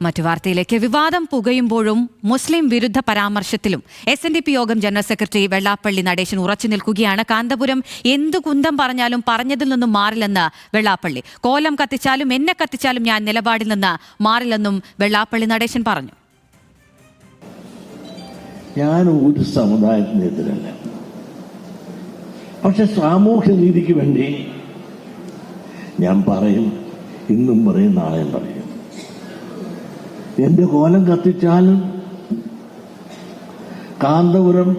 മറ്റു വാർത്തയിലേക്ക്. വിവാദം പുകയുമ്പോഴും മുസ്ലിം വിരുദ്ധ പരാമർശത്തിലും SNDP യോഗം ജനറൽ സെക്രട്ടറി വെള്ളാപ്പള്ളി നടേശൻ ഉറച്ചു നിൽക്കുകയാണ്. കാന്തപുരം എന്തു കുന്തം പറഞ്ഞാലും പറഞ്ഞതിൽ നിന്നും മാറില്ലെന്ന് വെള്ളാപ്പള്ളി. കോലം കത്തിച്ചാലും എന്നെ കത്തിച്ചാലും ഞാൻ നിലപാടിൽ നിന്ന് മാറില്ലെന്നും വെള്ളാപ്പള്ളി നടേശൻ പറഞ്ഞു. ഞാൻ ഒരു സമുദായത്തിനെതിരല്ല, പക്ഷെ സാമൂഹ്യ നീതിക്ക് വേണ്ടി ഞാൻ പറയും, ഇന്നും പറയും, നാളെയും പറയും. എന്റെ കോലം കത്തിച്ചാലും കാന്തപുരം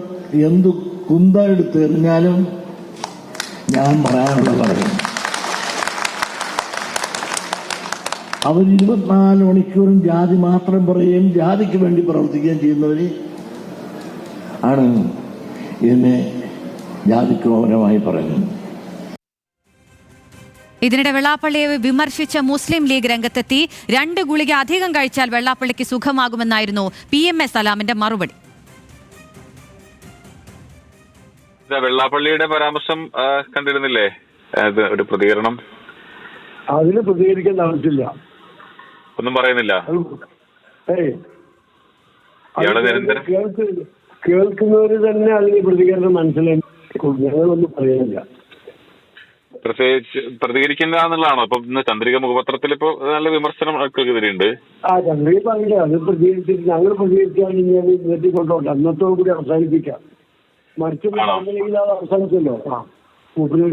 എന്തു കുന്ത എടുത്തെറിഞ്ഞാലും ഞാൻ പറയാനുള്ള പറയും. അവർ 24 മണിക്കൂറും ജാതി മാത്രം പറയുകയും ജാതിക്ക് വേണ്ടി പ്രവർത്തിക്കുകയും ചെയ്യുന്നവര് ആണ് എന്നെ ജാതിക്രോപരമായി പറയുന്നത്. ഇതിനിടെ വെള്ളാപ്പള്ളിയെ വിമർശിച്ച മുസ്ലിം ലീഗ് രംഗത്തെത്തി. 2 ഗുളിക അധികം കഴിച്ചാൽ വെള്ളാപ്പള്ളിക്ക് സുഖമാകുമെന്നായിരുന്നു PMS സലാമിന്റെ മറുപടി. വെള്ളാപ്പള്ളിയുടെ പരാമർശം കണ്ടിരുന്നില്ലേ? ഒരു പ്രതികരണം അതിന് പ്രതികരിക്കേണ്ട ആവശ്യമില്ല, ഒന്നും പറയുന്നില്ല. കേൾക്കുന്നവര് തന്നെ അതിന് പ്രതികരണം മനസ്സിലാക്കി, ഞങ്ങളൊന്നും പറയുന്നില്ല. പ്രത്യേകിച്ച് പ്രതികരിക്കില്ല എന്നുള്ളതാണോ? ഇപ്പൊ ഇന്ന് ചന്ദ്രിക മുഖപത്രത്തിൽ ഇപ്പൊ നല്ല വിമർശനം ആൾക്കെതിരെയുണ്ട്. ചന്ദ്രിക പറഞ്ഞില്ല, അത് പ്രതികരിച്ചിട്ട് ഞങ്ങൾ പ്രതികരിക്കുകയാണെങ്കിൽ അത് നീട്ടിക്കൊണ്ടോട്ടെ, അന്നത്തോടു കൂടി അവസാനിപ്പിക്കാം. മറിച്ചുള്ള അത് അവസാനിച്ചല്ലോ. മൂപ്പര്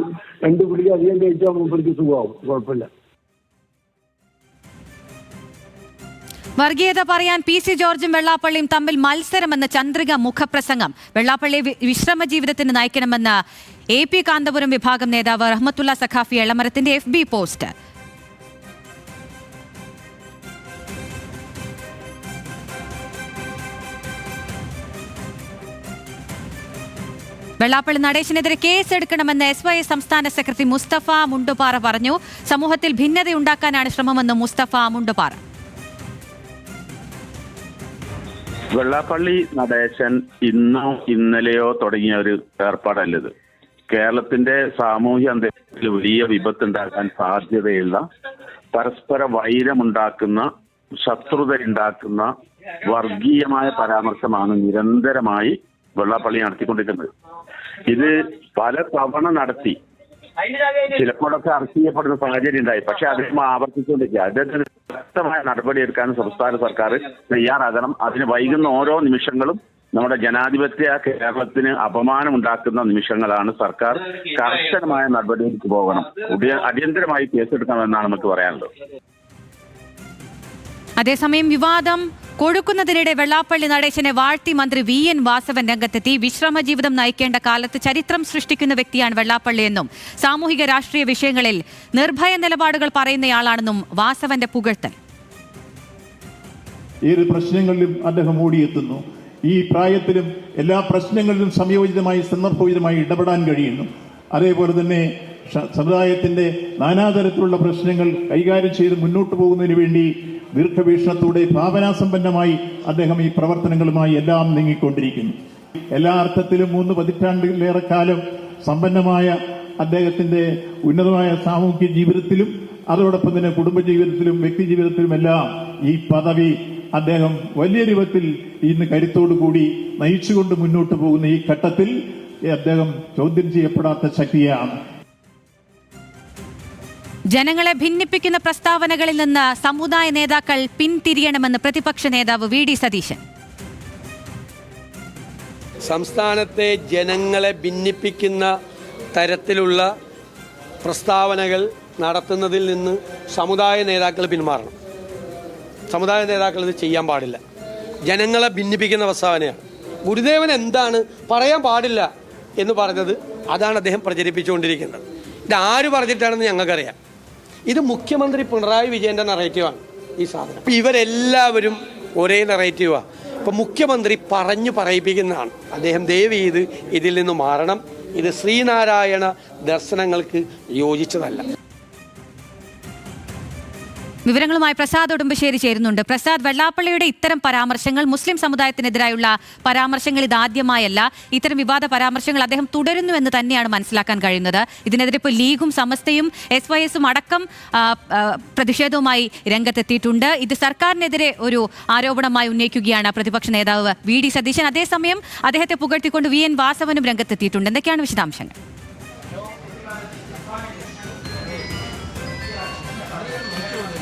2 പിടിക്ക് അധികം കഴിച്ചാൽ മൂപ്പർക്ക് സുഖമാവും, കുഴപ്പമില്ല. വർഗീയത പറയാൻ PC ജോർജും വെള്ളാപ്പള്ളിയും തമ്മിൽ മത്സരമെന്ന ചന്ദ്രിക മുഖപ്രസംഗം. വെള്ളാപ്പള്ളിയെ വിശ്രമ ജീവിതത്തിന് നയിക്കണമെന്ന് AP കാന്തപുരം വിഭാഗം നേതാവ് റഹ്മത്തുള്ള സഖാഫി എളമരത്തിന്റെ FB പോസ്റ്റ്. വെള്ളാപ്പള്ളി നടേശനെതിരെ കേസെടുക്കണമെന്ന് SY സംസ്ഥാന സെക്രട്ടറി മുസ്തഫ മുണ്ടുപാറ പറഞ്ഞു. സമൂഹത്തിൽ ഭിന്നതയുണ്ടാക്കാനാണ് ശ്രമമെന്ന് മുസ്തഫ മുണ്ടുപാറ. വെള്ളാപ്പള്ളി നടേശൻ ഇന്നോ ഇന്നലെയോ തുടങ്ങിയ ഒരു ഏർപ്പാടല്ലത്. കേരളത്തിന്റെ സാമൂഹ്യ അന്തരീക്ഷത്തിൽ വലിയ വിപത്തുണ്ടാക്കാൻ സാധ്യതയുള്ള, പരസ്പര വൈരമുണ്ടാക്കുന്ന, ശത്രുതയുണ്ടാക്കുന്ന വർഗീയമായ പരാമർശമാണ് നിരന്തരമായി വെള്ളാപ്പള്ളി നടത്തിക്കൊണ്ടിരിക്കുന്നത്. ഇത് പല തവണ നടത്തി, ചിലപ്പോഴൊക്കെ അറസ്റ്റ് ചെയ്യപ്പെടുന്ന സാഹചര്യം ഉണ്ടായി. പക്ഷെ അദ്ദേഹം ആവർത്തിച്ചുകൊണ്ടിരിക്കുക. അദ്ദേഹത്തിന് ശക്തമായ നടപടിയെടുക്കാൻ സംസ്ഥാന സർക്കാർ തയ്യാറാകണം. അതിന് വൈകുന്ന ഓരോ നിമിഷങ്ങളും നമ്മുടെ ജനാധിപത്യ കേരളത്തിന് അപമാനം ഉണ്ടാക്കുന്ന നിമിഷങ്ങളാണ്. സർക്കാർ കർശനമായ നടപടിയിലേക്ക് പോകണം, അടിയന്തരമായി കേസെടുക്കണമെന്നാണ് നമുക്ക് പറയാനുള്ളത്. അതേസമയം വിവാദം കൊഴുക്കുന്നതിനിടെ വെള്ളാപ്പള്ളി നടേശനെ വാഴ്ത്തി മന്ത്രി VN വാസവൻ രംഗത്തെത്തി. വിശ്രമ ജീവിതം നയിക്കേണ്ട കാലത്ത് ചരിത്രം സൃഷ്ടിക്കുന്ന വ്യക്തിയാണ് വെള്ളാപ്പള്ളിയെന്നും സാമൂഹിക രാഷ്ട്രീയ വിഷയങ്ങളിൽ നിർഭയ നിലപാടുകൾ പറയുന്നയാളാണെന്നും വാസവന്റെ പുകഴ്ത്തൽ. ഏത് പ്രശ്നങ്ങളിലും അദ്ദേഹം ഓടിയെത്തുന്നു. ഈ പ്രായത്തിലും എല്ലാ പ്രശ്നങ്ങളിലും സംയോജിതമായി സന്ദർഭോചിതമായി ഇടപെടാൻ കഴിയുന്നു. അതേപോലെ തന്നെ സമുദായത്തിന്റെ നാനാതരത്തിലുള്ള പ്രശ്നങ്ങൾ കൈകാര്യം ചെയ്ത് മുന്നോട്ട് പോകുന്നതിന് വേണ്ടി ദീർഘവീക്ഷണത്തോടെ ഭാവനാസമ്പന്നമായി അദ്ദേഹം ഈ പ്രവർത്തനങ്ങളുമായി എല്ലാം നീങ്ങിക്കൊണ്ടിരിക്കുന്നു. എല്ലാ അർത്ഥത്തിലും 3 പതിറ്റാണ്ടിലേറെ കാലം സമ്പന്നമായ അദ്ദേഹത്തിന്റെ ഉന്നതമായ സാമൂഹ്യ ജീവിതത്തിലും അതോടൊപ്പം തന്നെ കുടുംബജീവിതത്തിലും വ്യക്തി ജീവിതത്തിലുമെല്ലാം ഈ പദവി അദ്ദേഹം വലിയ രൂപത്തിൽ ഇന്ന് കരുത്തോടുകൂടി നയിച്ചുകൊണ്ട് മുന്നോട്ട് പോകുന്ന ഈ ഘട്ടത്തിൽ അദ്ദേഹം ചോദ്യം ചെയ്യപ്പെടാത്ത ശക്തിയാണ്. ജനങ്ങളെ ഭിന്നിപ്പിക്കുന്ന പ്രസ്താവനകളിൽ നിന്ന് സമുദായ നേതാക്കൾ പിന്തിരിയണമെന്ന് പ്രതിപക്ഷ നേതാവ് VD സതീശൻ. സംസ്ഥാനത്തെ ജനങ്ങളെ ഭിന്നിപ്പിക്കുന്ന തരത്തിലുള്ള പ്രസ്താവനകൾ നടത്തുന്നതിൽ നിന്ന് സമുദായ നേതാക്കൾ പിന്മാറണം. സമുദായ നേതാക്കൾ ഇത് ചെയ്യാൻ പാടില്ല. ജനങ്ങളെ ഭിന്നിപ്പിക്കുന്ന പ്രസ്താവനയാണ്. ഗുരുദേവൻ എന്താണ് പറയാൻ പാടില്ല എന്ന് പറഞ്ഞത് അതാണ് അദ്ദേഹം പ്രചരിപ്പിച്ചുകൊണ്ടിരിക്കുന്നത്. ഇത് ആര് പറഞ്ഞിട്ടാണെന്ന് ഞങ്ങൾക്കറിയാം. ഇത് മുഖ്യമന്ത്രി പിണറായി വിജയൻ്റെ നറേറ്റീവാണ് ഈ സാധനം. ഇപ്പം ഇവരെല്ലാവരും ഒരേ നറേറ്റീവാണ്. ഇപ്പം മുഖ്യമന്ത്രി പറഞ്ഞു പറയിപ്പിക്കുന്നതാണ്. അദ്ദേഹം ദയവ് ചെയ്ത് ഇതിൽ നിന്ന് മാറണം. ഇത് ശ്രീനാരായണ ദർശനങ്ങൾക്ക് യോജിച്ചതല്ല. വിവരങ്ങളുമായി പ്രസാദ് ഉടുമ്പശ്ശേരി ചേരുന്നുണ്ട്. പ്രസാദ്, വെള്ളാപ്പള്ളിയുടെ ഇത്തരം പരാമർശങ്ങൾ മുസ്ലിം സമുദായത്തിനെതിരായുള്ള പരാമർശങ്ങൾ ഇതാദ്യമായല്ല. ഇത്തരം വിവാദ പരാമർശങ്ങൾ അദ്ദേഹം തുടരുന്നു എന്ന് തന്നെയാണ് മനസ്സിലാക്കാൻ കഴിയുന്നത്. ഇതിനെതിരെ ഇപ്പോൾ ലീഗും സമസ്തയും SYSും അടക്കം പ്രതിഷേധവുമായി രംഗത്തെത്തിയിട്ടുണ്ട്. ഇത് സർക്കാരിനെതിരെ ഒരു ആരോപണമായി ഉന്നയിക്കുകയാണ് പ്രതിപക്ഷ നേതാവ് VD സതീശൻ. അതേസമയം അദ്ദേഹത്തെ പുകഴ്ത്തിക്കൊണ്ട് VN വാസവനും രംഗത്തെത്തിയിട്ടുണ്ട്. എന്തൊക്കെയാണ് വിശദാംശങ്ങൾ?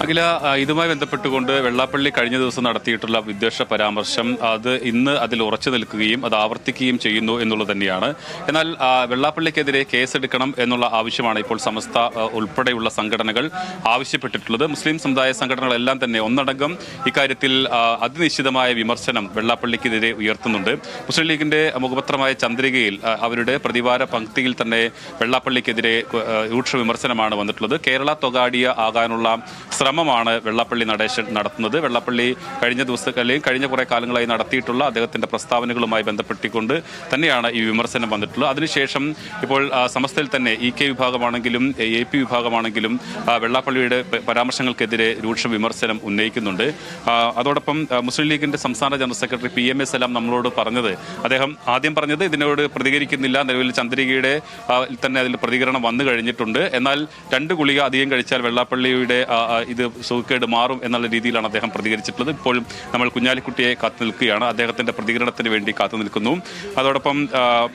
അഖില, ഇതുമായി ബന്ധപ്പെട്ടുകൊണ്ട് വെള്ളാപ്പള്ളി കഴിഞ്ഞ ദിവസം നടത്തിയിട്ടുള്ള വിദ്വേഷ പരാമർശം അത് ഇന്ന് അതിൽ ഉറച്ചു നിൽക്കുകയും അത് ആവർത്തിക്കുകയും ചെയ്യുന്നു എന്നുള്ളത് തന്നെയാണ്. എന്നാൽ വെള്ളാപ്പള്ളിക്കെതിരെ കേസെടുക്കണം എന്നുള്ള ആവശ്യമാണ് ഇപ്പോൾ സമസ്ത ഉൾപ്പെടെയുള്ള സംഘടനകൾ ആവശ്യപ്പെട്ടിട്ടുള്ളത്. മുസ്ലിം സമുദായ സംഘടനകളെല്ലാം തന്നെ ഒന്നടങ്കം ഇക്കാര്യത്തിൽ അതിനിശ്ചിതമായ വിമർശനം വെള്ളാപ്പള്ളിക്കെതിരെ ഉയർത്തുന്നുണ്ട്. മുസ്ലിം ലീഗിന്റെ മുഖപത്രമായ ചന്ദ്രികയിൽ അവരുടെ പ്രതിവാര പങ്ക്തിയിൽ തന്നെ വെള്ളാപ്പള്ളിക്കെതിരെ രൂക്ഷ വിമർശനമാണ് വന്നിട്ടുള്ളത്. കേരള തൊഗാഡിയ ആകാനുള്ള ശ്രമമാണ് വെള്ളാപ്പള്ളി നടേശൻ നടത്തുന്നത്. വെള്ളാപ്പള്ളി കഴിഞ്ഞ കുറെ കാലങ്ങളായി നടത്തിയിട്ടുള്ള അദ്ദേഹത്തിന്റെ പ്രസ്താവനകളുമായി ബന്ധപ്പെട്ടുകൊണ്ട് തന്നെയാണ് ഈ വിമർശനം വന്നിട്ടുള്ളത്. അതിനുശേഷം ഇപ്പോൾ സമസ്തയിൽ തന്നെ EK വിഭാഗമാണെങ്കിലും AP വിഭാഗമാണെങ്കിലും വെള്ളാപ്പള്ളിയുടെ പരാമർശങ്ങൾക്കെതിരെ രൂക്ഷ വിമർശനം ഉന്നയിക്കുന്നുണ്ട്. അതോടൊപ്പം മുസ്ലിം ലീഗിന്റെ സംസ്ഥാന ജനറൽ സെക്രട്ടറി PM A സലാം നമ്മളോട് പറഞ്ഞത്, അദ്ദേഹം ആദ്യം പറഞ്ഞത് ഇതിനോട് പ്രതികരിക്കുന്നില്ല, നിലവിൽ ചന്ദ്രികയുടെ തന്നെ അതിൽ പ്രതികരണം വന്നു കഴിഞ്ഞിട്ടുണ്ട്, എന്നാൽ 2 ഗുളിക അധികം കഴിച്ചാൽ വെള്ളാപ്പള്ളിയുടെ ഇത് സുഖക്കേട് മാറും എന്നുള്ള രീതിയിലാണ് അദ്ദേഹം പ്രതികരിച്ചിട്ടുള്ളത്. ഇപ്പോൾ നമ്മൾ കുഞ്ഞാലിക്കുട്ടിയെ കാത്തു നിൽക്കുകയാണ്, അദ്ദേഹത്തിന്റെ പ്രതികരണത്തിന് വേണ്ടി കാത്തു നിൽക്കുന്നു. അതോടൊപ്പം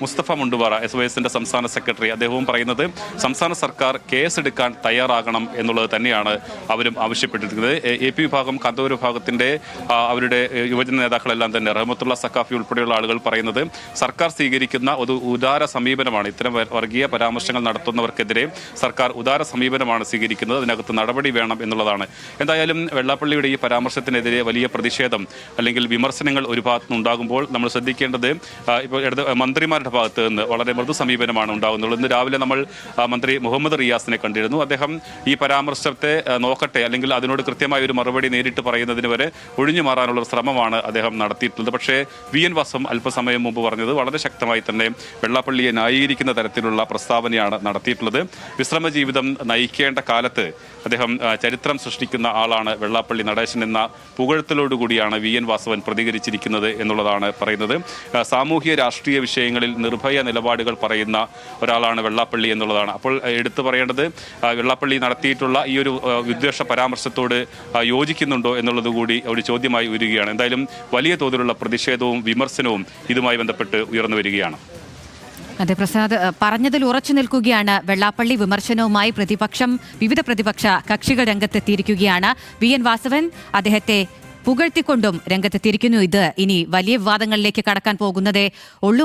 മുസ്തഫ മുണ്ടുപാറ SYSന്റെ സംസ്ഥാന സെക്രട്ടറി, അദ്ദേഹവും പറയുന്നത് സംസ്ഥാന സർക്കാർ കേസെടുക്കാൻ തയ്യാറാകണം എന്നുള്ളത് തന്നെയാണ് അവരും ആവശ്യപ്പെട്ടിരിക്കുന്നത്. AP വിഭാഗം കാന്തപുരം വിഭാഗത്തിന്റെ അവരുടെ യുവജന നേതാക്കളെല്ലാം തന്നെ റഹ്മത്തുള്ള സക്കാഫി ഉൾപ്പെടെയുള്ള ആളുകൾ പറയുന്നത് സർക്കാർ സ്വീകരിക്കുന്ന ഒരു ഉദാര സമീപനമാണ്. ഇത്തരം വർഗീയ പരാമർശങ്ങൾ നടത്തുന്നവർക്കെതിരെ സർക്കാർ ഉദാര സമീപനമാണ് സ്വീകരിക്കുന്നത്, അതിനകത്ത് നടപടി വേണം എന്നുള്ളതാണ്. എന്തായാലും വെള്ളാപ്പള്ളിയുടെ ഈ പരാമർശത്തിനെതിരെ വലിയ പ്രതിഷേധം അല്ലെങ്കിൽ വിമർശനങ്ങൾ ഒരു ഭാഗത്തുനിന്ന് ഉണ്ടാകുമ്പോൾ നമ്മൾ ശ്രദ്ധിക്കേണ്ടത് ഇപ്പോൾ മന്ത്രിമാരുടെ ഭാഗത്ത് നിന്ന് വളരെ മൃദു സമീപനമാണ് ഉണ്ടാകുന്നത്. ഇന്ന് രാവിലെ നമ്മൾ മന്ത്രി മുഹമ്മദ് റിയാസിനെ കണ്ടിരുന്നു. അദ്ദേഹം ഈ പരാമർശത്തെ നോക്കട്ടെ, അല്ലെങ്കിൽ അതിനോട് കൃത്യമായ ഒരു മറുപടി നേരിട്ട് പറയുന്നതിന് വരെ ഒഴിഞ്ഞു മാറാനുള്ള ശ്രമമാണ് അദ്ദേഹം നടത്തിയിട്ടുള്ളത്. പക്ഷേ VN വാസം അല്പസമയം മുമ്പ് പറഞ്ഞത് വളരെ ശക്തമായി തന്നെ വെള്ളാപ്പള്ളിയെ ന്യായീകരിക്കുന്ന തരത്തിലുള്ള പ്രസ്താവനയാണ് നടത്തിയിട്ടുള്ളത്. വിശ്രമ ജീവിതം നയിക്കേണ്ട കാലത്ത് അദ്ദേഹം ചരിത്രം സൃഷ്ടിക്കുന്ന ആളാണ് വെള്ളാപ്പള്ളി നടേശൻ എന്ന പുകഴ്ത്തലോടുകൂടിയാണ് VN വാസവൻ പ്രതികരിച്ചിരിക്കുന്നത് എന്നുള്ളതാണ് പറയുന്നത്. സാമൂഹ്യ രാഷ്ട്രീയ വിഷയങ്ങളിൽ നിർഭയ നിലപാടുകൾ പറയുന്ന ഒരാളാണ് വെള്ളാപ്പള്ളി എന്നുള്ളതാണ്. അപ്പോൾ എടുത്തു പറയേണ്ടത് വെള്ളാപ്പള്ളി നടത്തിയിട്ടുള്ള ഈ ഒരു വിദ്വേഷ പരാമർശത്തോട് യോജിക്കുന്നുണ്ടോ എന്നുള്ളത് കൂടി ഒരു ചോദ്യമായി ഉയരുകയാണ്. എന്തായാലും വലിയ തോതിലുള്ള പ്രതിഷേധവും വിമർശനവും ഇതുമായി ബന്ധപ്പെട്ട് ഉയർന്നു വരികയാണ്. അതെ പ്രസാദ്, പറഞ്ഞതിൽ ഉറച്ചു നിൽക്കുകയാണ് വെള്ളാപ്പള്ളി. വിമർശനവുമായി വിവിധ പ്രതിപക്ഷ കക്ഷികൾ രംഗത്തെത്തിയിരിക്കുകയാണ്. VN വാസവൻ അദ്ദേഹത്തെ പുകഴ്ത്തിക്കൊണ്ടും രംഗത്തെത്തിയിരിക്കുന്നു. ഇത് ഇനി വലിയ വിവാദങ്ങളിലേക്ക് കടക്കാൻ പോകുന്നതേ ഉള്ളൂ.